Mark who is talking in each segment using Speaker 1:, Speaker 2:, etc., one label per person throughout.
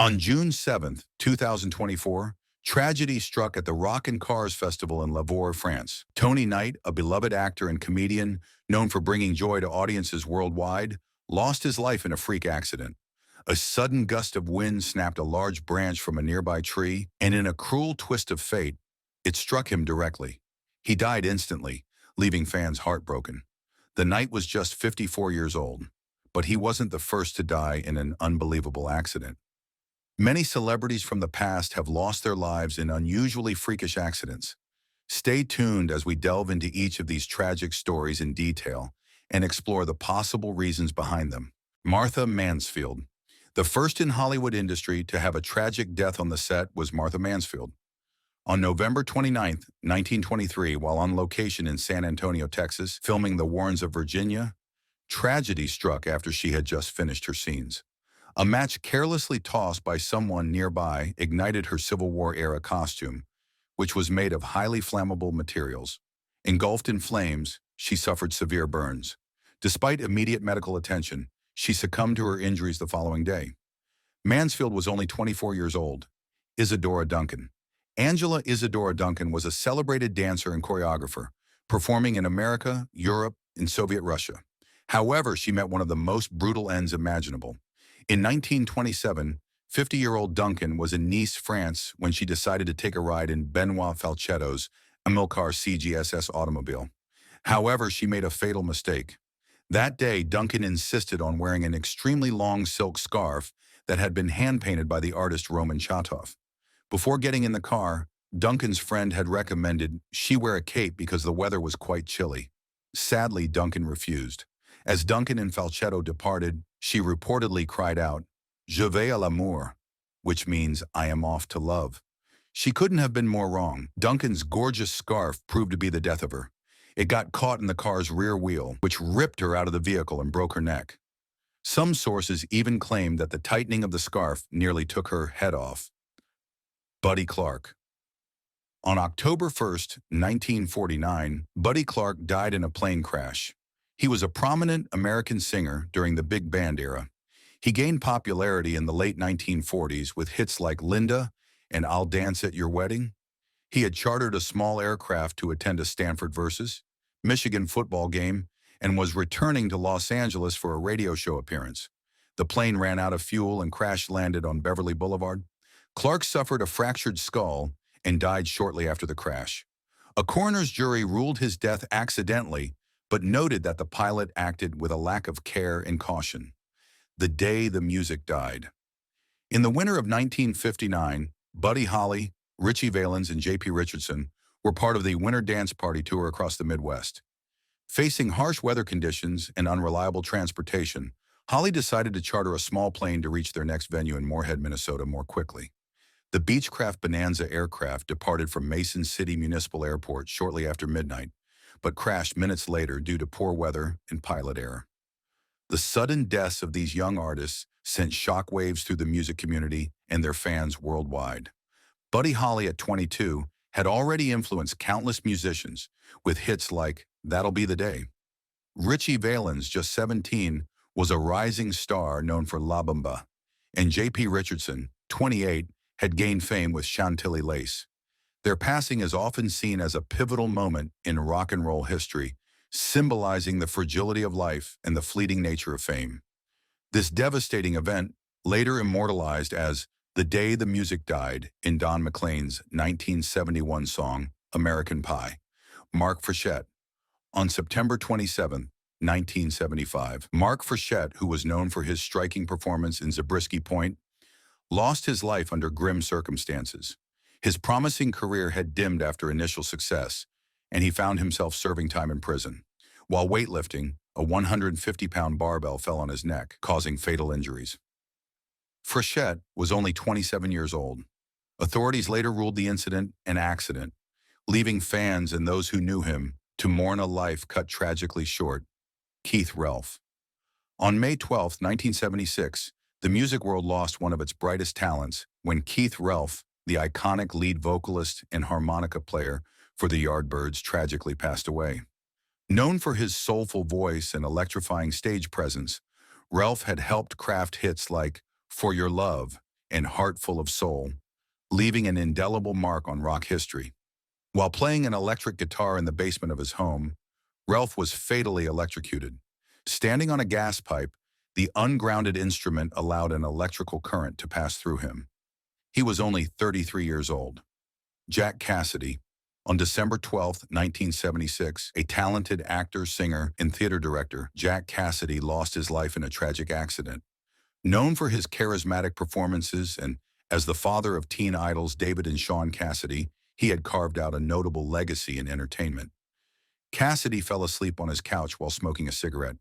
Speaker 1: On June 7th, 2024, tragedy struck at the Rock and Cars Festival in Lavour, France. Tony Knight, a beloved actor and comedian known for bringing joy to audiences worldwide, lost his life in a freak accident. A sudden gust of wind snapped a large branch from a nearby tree, and in a cruel twist of fate, it struck him directly. He died instantly, leaving fans heartbroken. The Knight was just 54 years old, but he wasn't the first to die in an unbelievable accident. Many celebrities from the past have lost their lives in unusually freakish accidents. Stay tuned as we delve into each of these tragic stories in detail and explore the possible reasons behind them. Martha Mansfield. The first in Hollywood industry to have a tragic death on the set was Martha Mansfield. On November 29, 1923, while on location in San Antonio, Texas, filming The Warrens of Virginia, tragedy struck after she had just finished her scenes. A match carelessly tossed by someone nearby ignited her Civil War-era costume, which was made of highly flammable materials. Engulfed in flames, she suffered severe burns. Despite immediate medical attention, she succumbed to her injuries the following day. Mansfield was only 24 years old. Isadora Duncan. Angela Isadora Duncan was a celebrated dancer and choreographer, performing in America, Europe, and Soviet Russia. However, she met one of the most brutal ends imaginable. In 1927, 50-year-old Duncan was in Nice, France, when she decided to take a ride in Benoit Falchetto's Amilcar CGSS automobile. However, she made a fatal mistake. That day, Duncan insisted on wearing an extremely long silk scarf that had been hand-painted by the artist Roman Chatov. Before getting in the car, Duncan's friend had recommended she wear a cape because the weather was quite chilly. Sadly, Duncan refused. As Duncan and Falchetto departed, she reportedly cried out, "Je vais à l'amour," which means, "I am off to love." She couldn't have been more wrong. Duncan's gorgeous scarf proved to be the death of her. It got caught in the car's rear wheel, which ripped her out of the vehicle and broke her neck. Some sources even claimed that the tightening of the scarf nearly took her head off. Buddy Clark. On October 1st, 1949, Buddy Clark died in a plane crash. He was a prominent American singer during the big band era. He gained popularity in the late 1940s with hits like Linda and I'll Dance at Your Wedding. He had chartered a small aircraft to attend a Stanford versus Michigan football game and was returning to Los Angeles for a radio show appearance. The plane ran out of fuel and crash-landed on Beverly Boulevard. Clark suffered a fractured skull and died shortly after the crash. A coroner's jury ruled his death accidentally, but noted that the pilot acted with a lack of care and caution. The day the music died. In the winter of 1959, Buddy Holly, Richie Valens, and J.P. Richardson were part of the Winter Dance Party tour across the Midwest. Facing harsh weather conditions and unreliable transportation, Holly decided to charter a small plane to reach their next venue in Moorhead, Minnesota more quickly. The Beechcraft Bonanza aircraft departed from Mason City Municipal Airport shortly after midnight, but crashed minutes later due to poor weather and pilot error. The sudden deaths of these young artists sent shockwaves through the music community and their fans worldwide. Buddy Holly, at 22, had already influenced countless musicians with hits like That'll Be the Day. Richie Valens, just 17, was a rising star known for La Bamba, and J.P. Richardson, 28, had gained fame with Chantilly Lace. Their passing is often seen as a pivotal moment in rock and roll history, symbolizing the fragility of life and the fleeting nature of fame. This devastating event, later immortalized as The Day the Music Died in Don McLean's 1971 song, American Pie. Mark Frechette. On September 27, 1975, Mark Frechette, who was known for his striking performance in Zabriskie Point, lost his life under grim circumstances. His promising career had dimmed after initial success, and he found himself serving time in prison. While weightlifting, a 150-pound barbell fell on his neck, causing fatal injuries. Frechette was only 27 years old. Authorities later ruled the incident an accident, leaving fans and those who knew him to mourn a life cut tragically short. Keith Relf. On May 12, 1976, the music world lost one of its brightest talents when Keith Relf, the iconic lead vocalist and harmonica player for the Yardbirds, tragically passed away. Known for his soulful voice and electrifying stage presence, Relf had helped craft hits like For Your Love and heart full of soul, leaving an indelible mark on rock history. While playing an electric guitar in the basement of his home, Ralph was fatally electrocuted. Standing on a gas pipe, the ungrounded instrument allowed an electrical current to pass through him. He was only 33 years old. Jack Cassidy. On December 12, 1976, a talented actor, singer, and theater director, Jack Cassidy, lost his life in a tragic accident. Known for his charismatic performances and as the father of teen idols David and Sean Cassidy, he had carved out a notable legacy in entertainment. Cassidy fell asleep on his couch while smoking a cigarette.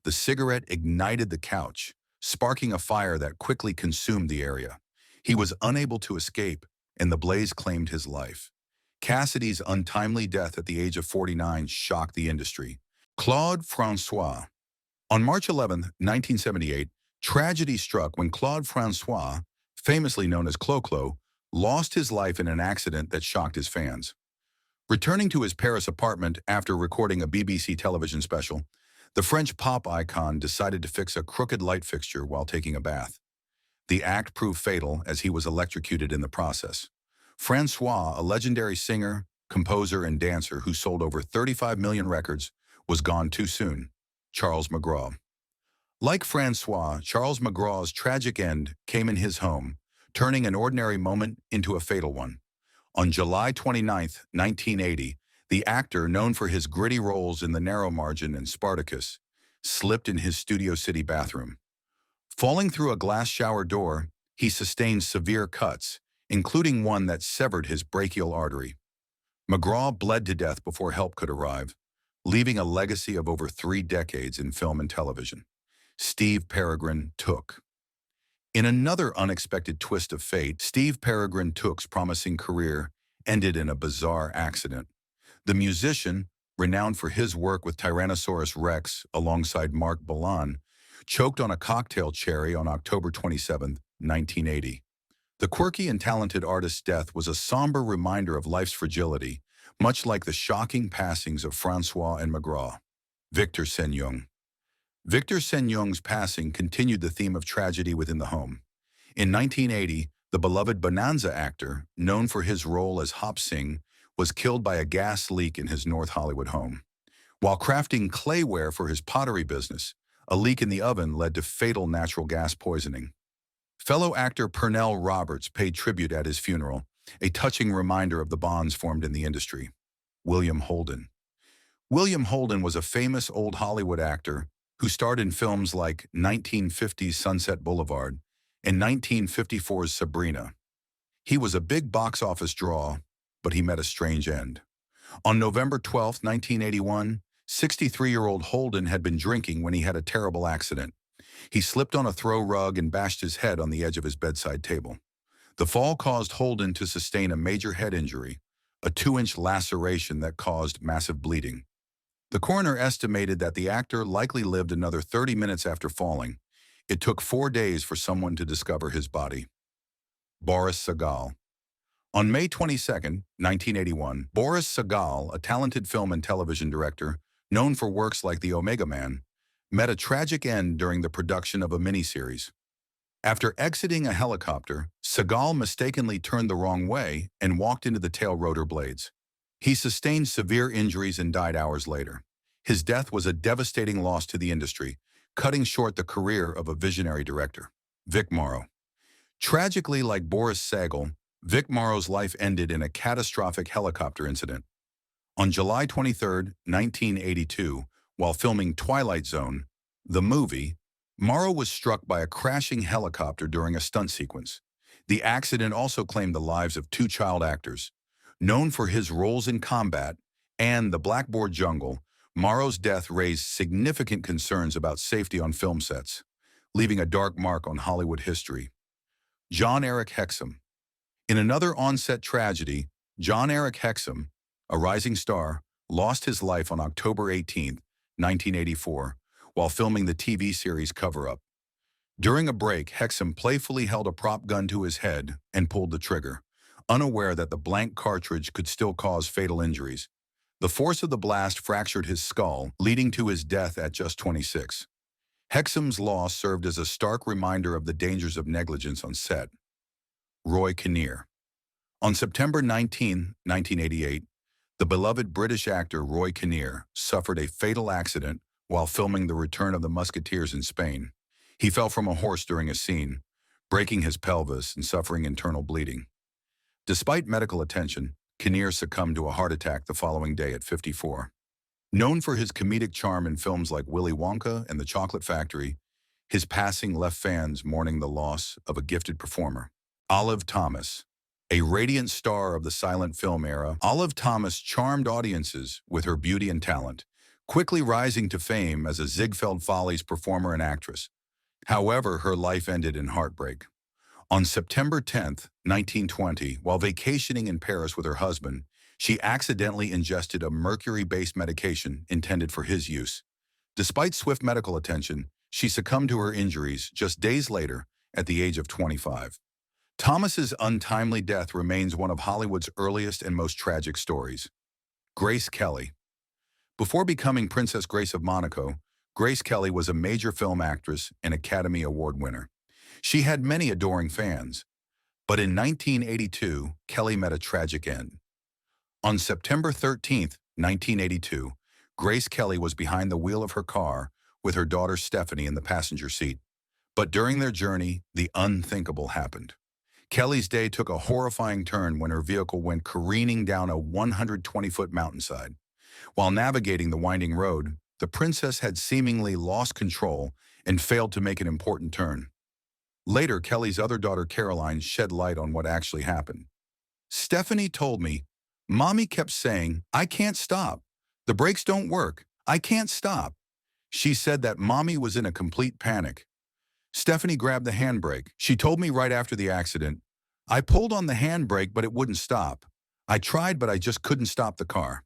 Speaker 1: The cigarette ignited the couch, sparking a fire that quickly consumed the area. He was unable to escape, and the blaze claimed his life. Cassidy's untimely death at the age of 49 shocked the industry. Claude Francois. On March 11, 1978, tragedy struck when Claude Francois, famously known as Clo-Clo, lost his life in an accident that shocked his fans. Returning to his Paris apartment after recording a BBC television special, the French pop icon decided to fix a crooked light fixture while taking a bath. The act proved fatal as he was electrocuted in the process. Francois, a legendary singer, composer, and dancer who sold over 35 million records, was gone too soon. Charles McGraw. Like Francois, Charles McGraw's tragic end came in his home, turning an ordinary moment into a fatal one. On July 29, 1980, the actor, known for his gritty roles in The Narrow Margin and Spartacus, slipped in his Studio City bathroom. Falling through a glass shower door, he sustained severe cuts, including one that severed his brachial artery. McGraw bled to death before help could arrive, leaving a legacy of over 3 decades in film and television. Steve Peregrine took. In another unexpected twist of fate, Steve Peregrine Took's promising career ended in a bizarre accident. The musician, renowned for his work with Tyrannosaurus Rex alongside Mark Bolan, choked on a cocktail cherry on October 27, 1980. The quirky and talented artist's death was a somber reminder of life's fragility, much like the shocking passings of Francois and McGraw. Victor Sen-Yung. Victor Sen-Yung's passing continued the theme of tragedy within the home. In 1980, the beloved Bonanza actor, known for his role as Hop Sing, was killed by a gas leak in his North Hollywood home. While crafting clayware for his pottery business, a leak in the oven led to fatal natural gas poisoning. Fellow actor Pernell Roberts paid tribute at his funeral, a touching reminder of the bonds formed in the industry. William Holden. William Holden was a famous old Hollywood actor who starred in films like 1950's Sunset Boulevard and 1954's Sabrina. He was a big box office draw, but he met a strange end. On November 12, 1981, 63-year-old Holden had been drinking when he had a terrible accident. He slipped on a throw rug and bashed his head on the edge of his bedside table. The fall caused Holden to sustain a major head injury, a 2-inch laceration that caused massive bleeding. The coroner estimated that the actor likely lived another 30 minutes after falling. It took 4 days for someone to discover his body. Boris Sagal. On May 22, 1981, Boris Sagal, a talented film and television director, known for works like The Omega Man, met a tragic end during the production of a miniseries. After exiting a helicopter, Sagal mistakenly turned the wrong way and walked into the tail rotor blades. He sustained severe injuries and died hours later. His death was a devastating loss to the industry, cutting short the career of a visionary director. Vic Morrow. Tragically, like Boris Sagal, Vic Morrow's life ended in a catastrophic helicopter incident. On July 23, 1982, while filming Twilight Zone, the movie, Morrow was struck by a crashing helicopter during a stunt sequence. The accident also claimed the lives of 2 child actors. Known for his roles in Combat and The Blackboard Jungle, Morrow's death raised significant concerns about safety on film sets, leaving a dark mark on Hollywood history. John Eric Hexum. In another on-set tragedy, John Eric Hexum, a rising star, lost his life on October 18, 1984, while filming the TV series Cover Up. During a break, Hexum playfully held a prop gun to his head and pulled the trigger, unaware that the blank cartridge could still cause fatal injuries. The force of the blast fractured his skull, leading to his death at just 26. Hexum's loss served as a stark reminder of the dangers of negligence on set. Roy Kinnear. On September 19, 1988, the beloved British actor Roy Kinnear suffered a fatal accident while filming The Return of the Musketeers in Spain. He fell from a horse during a scene, breaking his pelvis and suffering internal bleeding. Despite medical attention, Kinnear succumbed to a heart attack the following day at 54. Known for his comedic charm in films like Willy Wonka and The Chocolate Factory, his passing left fans mourning the loss of a gifted performer. Olive Thomas. A radiant star of the silent film era, Olive Thomas charmed audiences with her beauty and talent, quickly rising to fame as a Ziegfeld Follies performer and actress. However, her life ended in heartbreak. On September 10, 1920, while vacationing in Paris with her husband, she accidentally ingested a mercury-based medication intended for his use. Despite swift medical attention, she succumbed to her injuries just days later at the age of 25. Thomas's untimely death remains one of Hollywood's earliest and most tragic stories. Grace Kelly. Before becoming Princess Grace of Monaco, Grace Kelly was a major film actress and Academy Award winner. She had many adoring fans. But in 1982, Kelly met a tragic end. On September 13, 1982, Grace Kelly was behind the wheel of her car with her daughter Stephanie in the passenger seat. But during their journey, the unthinkable happened. Kelly's day took a horrifying turn when her vehicle went careening down a 120-foot mountainside. While navigating the winding road, the princess had seemingly lost control and failed to make an important turn. Later, Kelly's other daughter Caroline shed light on what actually happened. Stephanie told me, "Mommy kept saying, 'I can't stop. The brakes don't work. I can't stop.' She said that Mommy was in a complete panic. Stephanie grabbed the handbrake. She told me right after the accident, 'I pulled on the handbrake, but it wouldn't stop. I tried, but I just couldn't stop the car.'"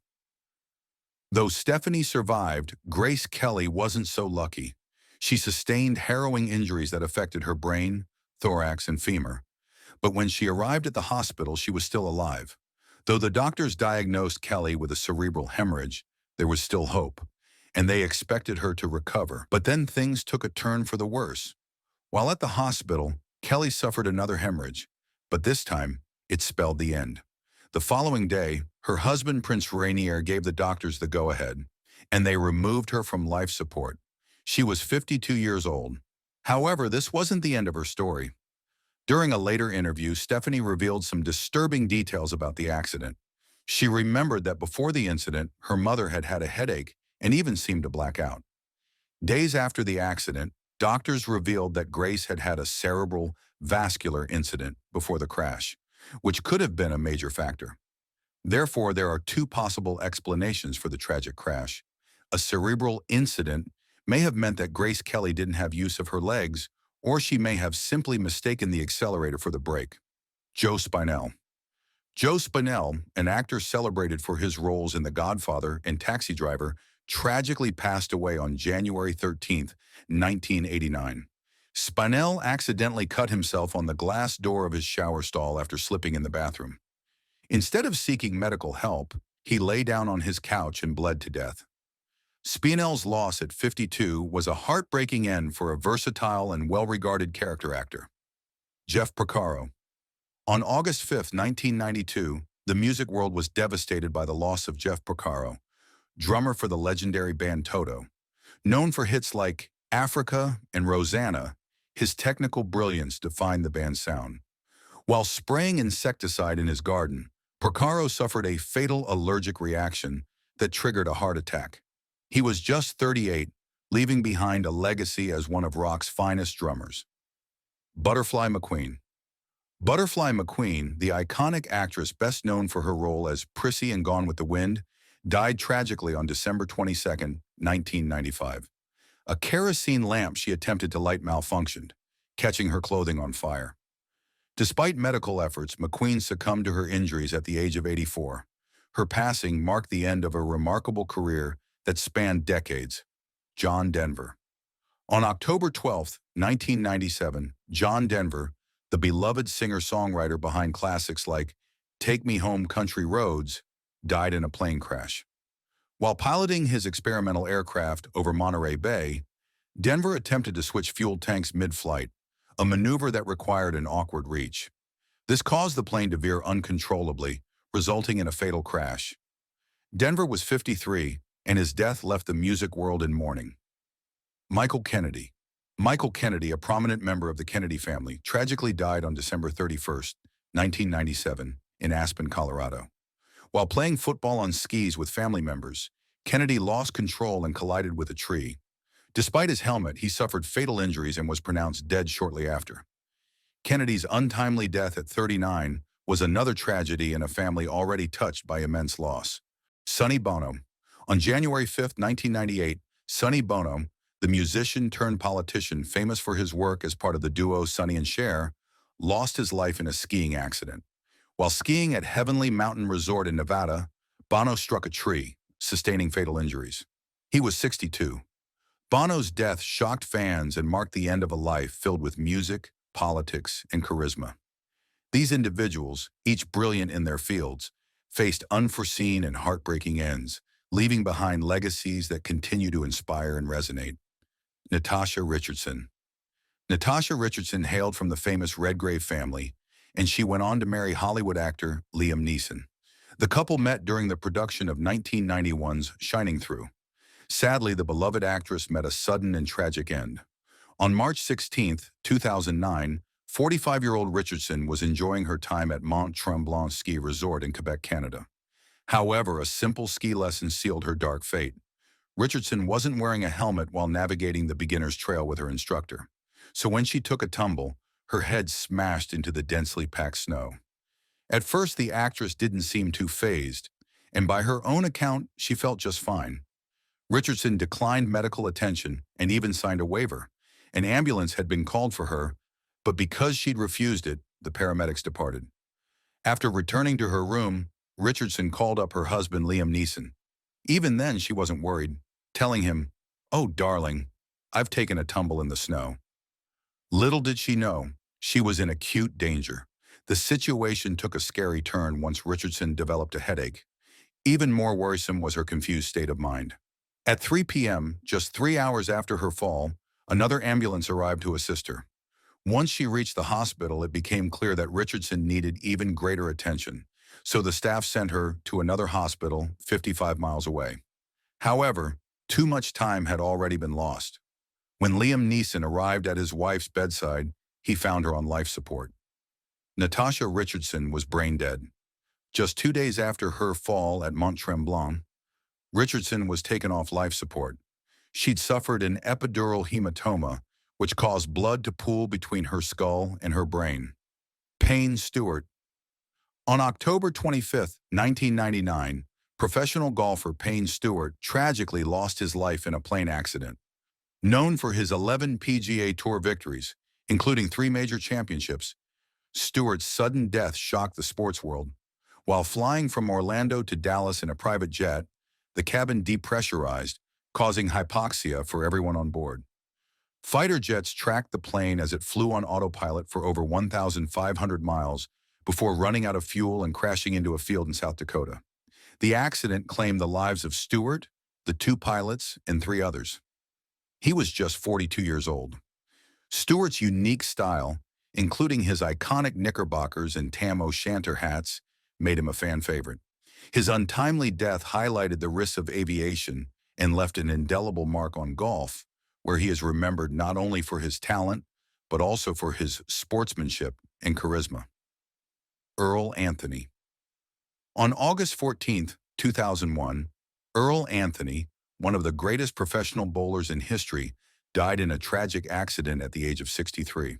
Speaker 1: Though Stephanie survived, Grace Kelly wasn't so lucky. She sustained harrowing injuries that affected her brain, thorax, and femur. But when she arrived at the hospital, she was still alive. Though the doctors diagnosed Kelly with a cerebral hemorrhage, there was still hope, and they expected her to recover. But then things took a turn for the worse. While at the hospital, Kelly suffered another hemorrhage, but this time, it spelled the end. The following day, her husband Prince Rainier gave the doctors the go-ahead, and they removed her from life support. She was 52 years old. However, this wasn't the end of her story. During a later interview, Stephanie revealed some disturbing details about the accident. She remembered that before the incident, her mother had had a headache and even seemed to black out. Days after the accident, doctors revealed that Grace had had a cerebral vascular incident before the crash, which could have been a major factor. Therefore, there are two possible explanations for the tragic crash. A cerebral incident may have meant that Grace Kelly didn't have use of her legs, or she may have simply mistaken the accelerator for the brake. Joe Spinell. Joe Spinell, an actor celebrated for his roles in The Godfather and Taxi Driver, tragically passed away on January 13, 1989. Spinell accidentally cut himself on the glass door of his shower stall after slipping in the bathroom. Instead of seeking medical help, he lay down on his couch and bled to death. Spinell's loss at 52 was a heartbreaking end for a versatile and well-regarded character actor. Jeff Porcaro. On August 5, 1992, the music world was devastated by the loss of Jeff Porcaro, drummer for the legendary band Toto. Known for hits like Africa and Rosanna, his technical brilliance defined the band's sound. While spraying insecticide in his garden, Porcaro suffered a fatal allergic reaction that triggered a heart attack. He was just 38, leaving behind a legacy as one of rock's finest drummers. Butterfly McQueen. Butterfly McQueen, the iconic actress best known for her role as Prissy in Gone with the Wind, died tragically on December 22, 1995. A kerosene lamp she attempted to light malfunctioned, catching her clothing on fire. Despite medical efforts, McQueen succumbed to her injuries at the age of 84. Her passing marked the end of a remarkable career that spanned decades. John Denver. On October 12, 1997, John Denver, the beloved singer-songwriter behind classics like Take Me Home Country Roads, died in a plane crash. While piloting his experimental aircraft over Monterey Bay, Denver attempted to switch fuel tanks mid-flight, a maneuver that required an awkward reach. This caused the plane to veer uncontrollably, resulting in a fatal crash. Denver was 53, and his death left the music world in mourning. Michael Kennedy. Michael Kennedy, a prominent member of the Kennedy family, tragically died on December 31st, 1997, in Aspen, Colorado. While playing football on skis with family members, Kennedy lost control and collided with a tree. Despite his helmet, he suffered fatal injuries and was pronounced dead shortly after. Kennedy's untimely death at 39 was another tragedy in a family already touched by immense loss. Sonny Bono. On January 5th, 1998, Sonny Bono, the musician-turned-politician famous for his work as part of the duo Sonny and Cher, lost his life in a skiing accident. While skiing at Heavenly Mountain Resort in Nevada, Bono struck a tree, sustaining fatal injuries. He was 62. Bono's death shocked fans and marked the end of a life filled with music, politics, and charisma. These individuals, each brilliant in their fields, faced unforeseen and heartbreaking ends, leaving behind legacies that continue to inspire and resonate. Natasha Richardson. Natasha Richardson hailed from the famous Redgrave family, and she went on to marry Hollywood actor Liam Neeson. The couple met during the production of 1991's Shining Through. Sadly, the beloved actress met a sudden and tragic end. On March 16, 2009, 45-year-old Richardson was enjoying her time at Mont Tremblant Ski Resort in Quebec, Canada. However, a simple ski lesson sealed her dark fate. Richardson wasn't wearing a helmet while navigating the beginner's trail with her instructor. So when she took a tumble, her head smashed into the densely packed snow. At first, the actress didn't seem too fazed, and by her own account, she felt just fine. Richardson declined medical attention and even signed a waiver. An ambulance had been called for her, but because she'd refused it, the paramedics departed. After returning to her room, Richardson called up her husband, Liam Neeson. Even then, she wasn't worried, telling him, "Oh, darling, I've taken a tumble in the snow." Little did she know, she was in acute danger. The situation took a scary turn once Richardson developed a headache. Even more worrisome was her confused state of mind. At 3 p.m., just 3 hours after her fall, another ambulance arrived to assist her. Once she reached the hospital, it became clear that Richardson needed even greater attention, so the staff sent her to another hospital 55 miles away. However, too much time had already been lost. When Liam Neeson arrived at his wife's bedside, he found her on life support. Natasha Richardson was brain dead. Just 2 days after her fall at Mont Tremblant, Richardson was taken off life support. She'd suffered an epidural hematoma, which caused blood to pool between her skull and her brain. Payne Stewart. On October 25, 1999, professional golfer Payne Stewart tragically lost his life in a plane accident. Known for his 11 PGA Tour victories, including 3 major championships, Stewart's sudden death shocked the sports world. While flying from Orlando to Dallas in a private jet, the cabin depressurized, causing hypoxia for everyone on board. Fighter jets tracked the plane as it flew on autopilot for over 1,500 miles before running out of fuel and crashing into a field in South Dakota. The accident claimed the lives of Stewart, the 2 pilots, and 3 others. He was just 42 years old. Stewart's unique style, including his iconic knickerbockers and Tam O'Shanter hats, made him a fan favorite. His untimely death highlighted the risks of aviation and left an indelible mark on golf, where he is remembered not only for his talent, but also for his sportsmanship and charisma. Earl Anthony. On August 14, 2001, Earl Anthony, one of the greatest professional bowlers in history, died in a tragic accident at the age of 63.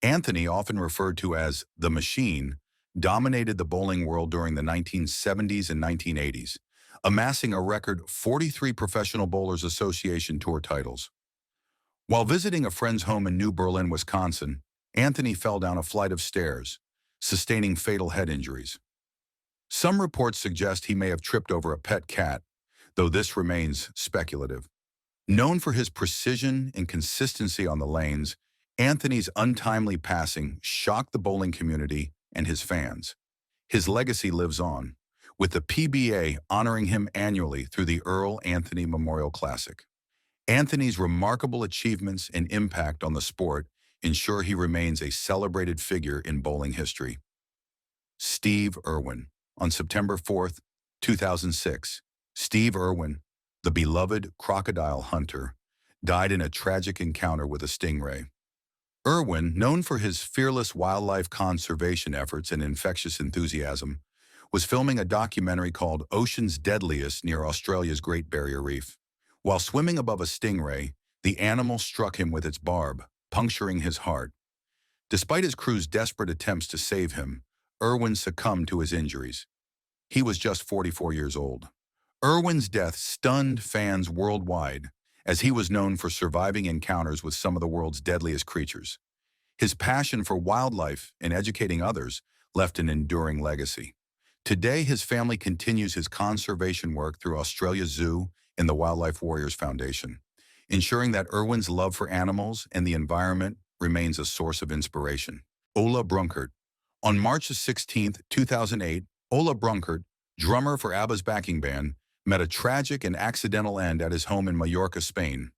Speaker 1: Anthony, often referred to as the Machine, dominated the bowling world during the 1970s and 1980s, amassing a record 43 Professional Bowlers Association Tour titles. While visiting a friend's home in New Berlin, Wisconsin, Anthony fell down a flight of stairs, sustaining fatal head injuries. Some reports suggest he may have tripped over a pet cat, though this remains speculative. Known for his precision and consistency on the lanes, Anthony's untimely passing shocked the bowling community and his fans. His legacy lives on, with the PBA honoring him annually through the Earl Anthony Memorial Classic. Anthony's remarkable achievements and impact on the sport ensure he remains a celebrated figure in bowling history. Steve Irwin. On September 4th, 2006, Steve Irwin, the beloved crocodile hunter, died in a tragic encounter with a stingray. Irwin, known for his fearless wildlife conservation efforts and infectious enthusiasm, was filming a documentary called Ocean's Deadliest near Australia's Great Barrier Reef. While swimming above a stingray, the animal struck him with its barb, puncturing his heart. Despite his crew's desperate attempts to save him, Irwin succumbed to his injuries. He was just 44 years old. Irwin's death stunned fans worldwide, as he was known for surviving encounters with some of the world's deadliest creatures. His passion for wildlife and educating others left an enduring legacy. Today, his family continues his conservation work through Australia's Zoo and the Wildlife Warriors Foundation, ensuring that Irwin's love for animals and the environment remains a source of inspiration. Ola Brunkert. On March 16, 2008, Ola Brunkert, drummer for ABBA's backing band, met a tragic and accidental end at his home in Mallorca, Spain.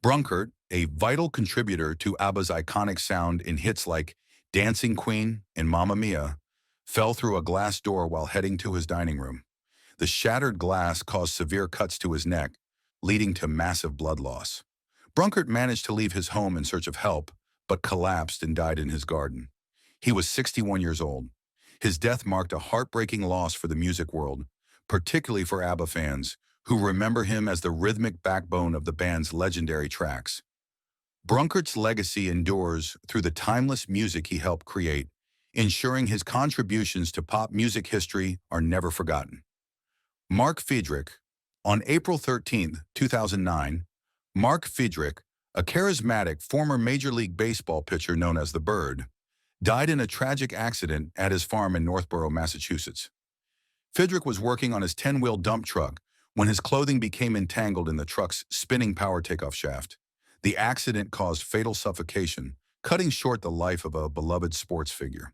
Speaker 1: Brunkert, a vital contributor to ABBA's iconic sound in hits like Dancing Queen and Mamma Mia, fell through a glass door while heading to his dining room. The shattered glass caused severe cuts to his neck, leading to massive blood loss. Brunkert managed to leave his home in search of help, but collapsed and died in his garden. He was 61 years old. His death marked a heartbreaking loss for the music world, particularly for ABBA fans, who remember him as the rhythmic backbone of the band's legendary tracks. Brunkert's legacy endures through the timeless music he helped create, ensuring his contributions to pop music history are never forgotten. Mark Friedrich. On April 13, 2009, Mark Friedrich, a charismatic former Major League Baseball pitcher known as the Bird, died in a tragic accident at his farm in Northborough, Massachusetts. Friedrich was working on his 10-wheel dump truck when his clothing became entangled in the truck's spinning power takeoff shaft. The accident caused fatal suffocation, cutting short the life of a beloved sports figure.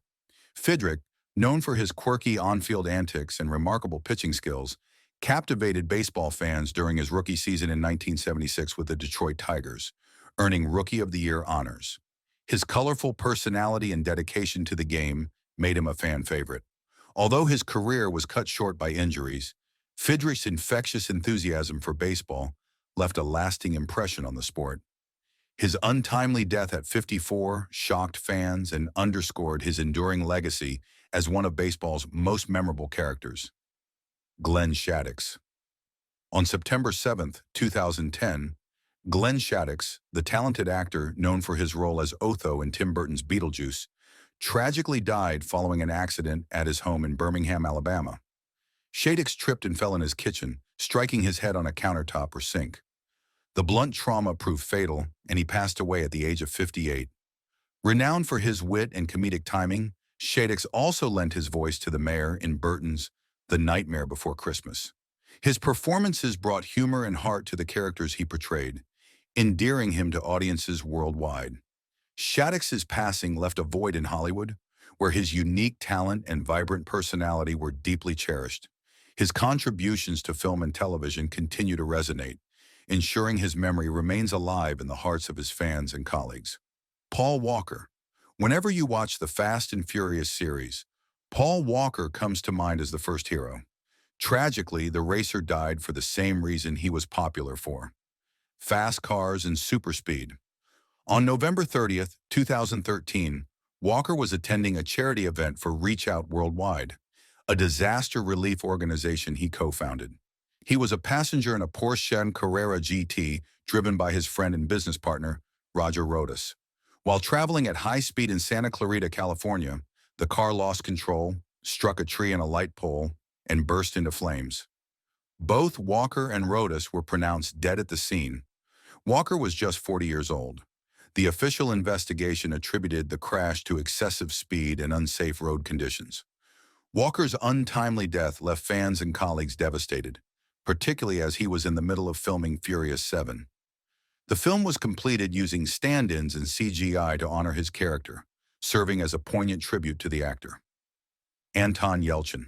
Speaker 1: Friedrich, known for his quirky on-field antics and remarkable pitching skills, captivated baseball fans during his rookie season in 1976 with the Detroit Tigers, earning Rookie of the Year honors. His colorful personality and dedication to the game made him a fan favorite. Although his career was cut short by injuries, Friedrich's infectious enthusiasm for baseball left a lasting impression on the sport. His untimely death at 54 shocked fans and underscored his enduring legacy as one of baseball's most memorable characters. Glenn Shaddix. On September 7, 2010, Glenn Shaddix, the talented actor known for his role as Otho in Tim Burton's Beetlejuice, tragically died following an accident at his home in Birmingham, Alabama. Shaddix tripped and fell in his kitchen, striking his head on a countertop or sink. The blunt trauma proved fatal, and he passed away at the age of 58. Renowned for his wit and comedic timing, Shaddix also lent his voice to the mayor in Burton's The Nightmare Before Christmas. His performances brought humor and heart to the characters he portrayed, endearing him to audiences worldwide. Shaddix's passing left a void in Hollywood, where his unique talent and vibrant personality were deeply cherished. His contributions to film and television continue to resonate, ensuring his memory remains alive in the hearts of his fans and colleagues. Paul Walker. Whenever you watch the Fast and Furious series, Paul Walker comes to mind as the first hero. Tragically, the racer died for the same reason he was popular for: fast cars and super speed. On November 30th, 2013, Walker was attending a charity event for Reach Out Worldwide, a disaster relief organization he co-founded. He was a passenger in a Porsche Carrera GT driven by his friend and business partner, Roger Rodas. While traveling at high speed in Santa Clarita, California, the car lost control, struck a tree and a light pole, and burst into flames. Both Walker and Rodas were pronounced dead at the scene. Walker was just 40 years old. The official investigation attributed the crash to excessive speed and unsafe road conditions. Walker's untimely death left fans and colleagues devastated, particularly as he was in the middle of filming Furious 7. The film was completed using stand-ins and CGI to honor his character, serving as a poignant tribute to the actor. Anton Yelchin.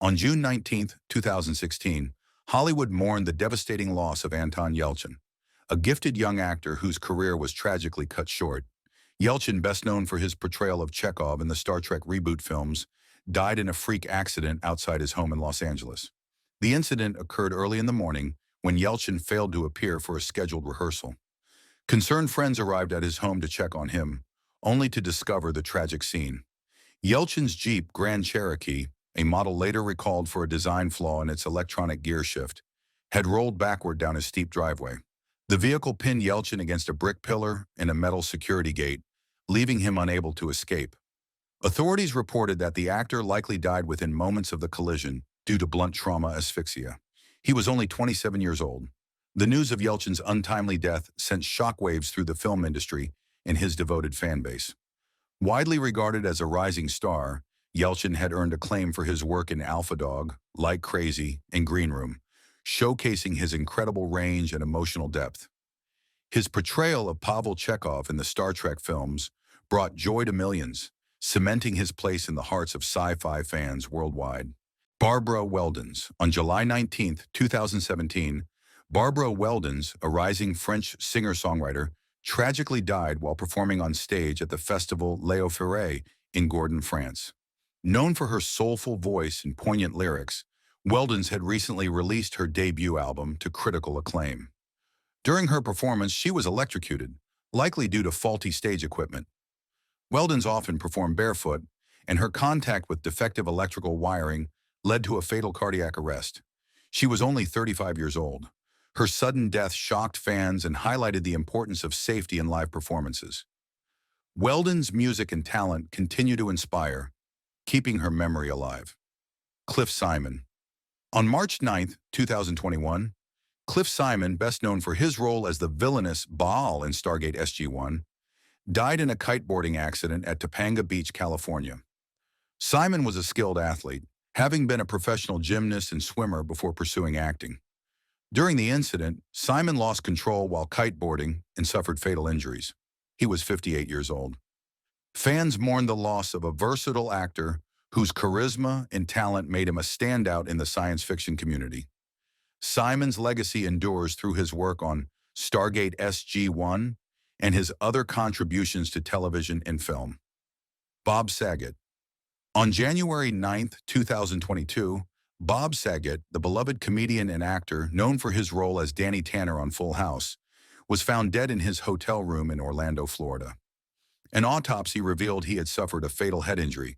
Speaker 1: On June 19, 2016, Hollywood mourned the devastating loss of Anton Yelchin, a gifted young actor whose career was tragically cut short. Yelchin, best known for his portrayal of Chekhov in the Star Trek reboot films, died in a freak accident outside his home in Los Angeles. The incident occurred early in the morning when Yelchin failed to appear for a scheduled rehearsal. Concerned friends arrived at his home to check on him, only to discover the tragic scene. Yelchin's Jeep Grand Cherokee, a model later recalled for a design flaw in its electronic gear shift, had rolled backward down a steep driveway. The vehicle pinned Yelchin against a brick pillar and a metal security gate, leaving him unable to escape. Authorities reported that the actor likely died within moments of the collision due to blunt trauma asphyxia. He was only 27 years old. The news of Yelchin's untimely death sent shockwaves through the film industry and his devoted fan base. Widely regarded as a rising star, Yelchin had earned acclaim for his work in Alpha Dog, Like Crazy, and Green Room, showcasing his incredible range and emotional depth. His portrayal of Pavel Chekhov in the Star Trek films brought joy to millions, cementing his place in the hearts of sci-fi fans worldwide. Barbara Weldons. On July 19, 2017, Barbara Weldons, a rising French singer-songwriter, tragically died while performing on stage at the festival Léo Ferré in Gordon, France. Known for her soulful voice and poignant lyrics, Weldons had recently released her debut album to critical acclaim. During her performance, she was electrocuted, likely due to faulty stage equipment. Weldons often performed barefoot, and her contact with defective electrical wiring led to a fatal cardiac arrest. She was only 35 years old. Her sudden death shocked fans and highlighted the importance of safety in live performances. Weldons' music and talent continue to inspire, keeping her memory alive. Cliff Simon. On March 9, 2021, Cliff Simon, best known for his role as the villainous Baal in Stargate SG-1, died in a kiteboarding accident at Topanga Beach, California. Simon was a skilled athlete, having been a professional gymnast and swimmer before pursuing acting. During the incident, Simon lost control while kiteboarding and suffered fatal injuries. He was 58 years old. Fans mourned the loss of a versatile actor whose charisma and talent made him a standout in the science fiction community. Simon's legacy endures through his work on Stargate SG-1 and his other contributions to television and film. Bob Saget. On January 9, 2022, Bob Saget, the beloved comedian and actor known for his role as Danny Tanner on Full House, was found dead in his hotel room in Orlando, Florida. An autopsy revealed he had suffered a fatal head injury,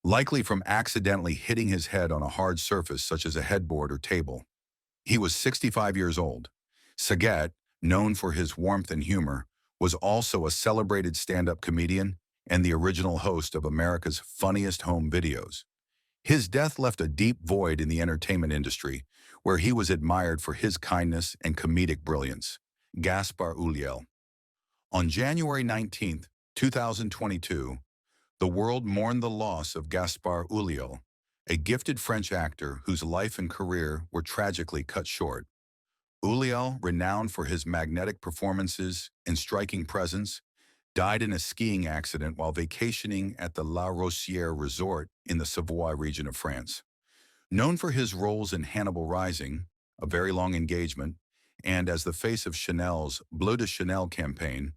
Speaker 1: likely from accidentally hitting his head on a hard surface such as a headboard or table. He was 65 years old. Saget, known for his warmth and humor, was also a celebrated stand-up comedian and the original host of America's Funniest Home Videos. His death left a deep void in the entertainment industry, where he was admired for his kindness and comedic brilliance. Gaspar Ulliel. On January 19, 2022, the world mourned the loss of Gaspar Ulliel, a gifted French actor whose life and career were tragically cut short. Ulliel, renowned for his magnetic performances and striking presence, died in a skiing accident while vacationing at the La Rosière Resort in the Savoie region of France. Known for his roles in Hannibal Rising, A Very Long Engagement, and as the face of Chanel's Bleu de Chanel campaign,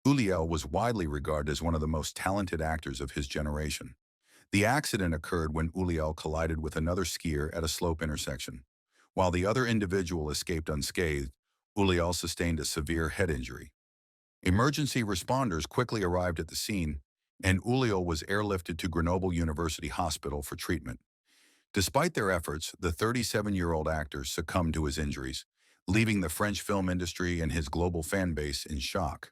Speaker 1: Ulliel was widely regarded as one of the most talented actors of his generation. The accident occurred when Ulliel collided with another skier at a slope intersection. While the other individual escaped unscathed, Ulliel sustained a severe head injury. Emergency responders quickly arrived at the scene, and Ulliel was airlifted to Grenoble University Hospital for treatment. Despite their efforts, the 37-year-old actor succumbed to his injuries, leaving the French film industry and his global fan base in shock.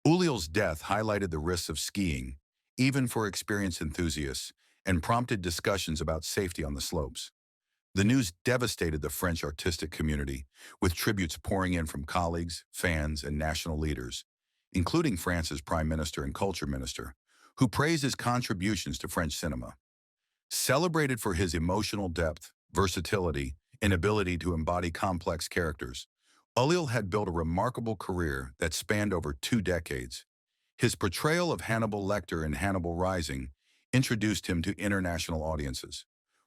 Speaker 1: Ulliel's death highlighted the risks of skiing, even for experienced enthusiasts, and prompted discussions about safety on the slopes. The news devastated the French artistic community, with tributes pouring in from colleagues, fans, and national leaders, including France's Prime Minister and Culture Minister, who praised his contributions to French cinema. Celebrated for his emotional depth, versatility, and ability to embody complex characters, Ulliel had built a remarkable career that spanned over 2 decades. His portrayal of Hannibal Lecter in Hannibal Rising introduced him to international audiences,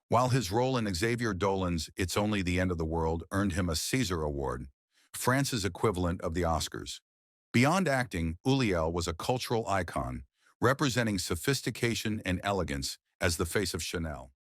Speaker 1: while his role in Xavier Dolan's It's Only the End of the World earned him a César Award, France's equivalent of the Oscars. Beyond acting, Ulliel was a cultural icon, representing sophistication and elegance as the face of Chanel.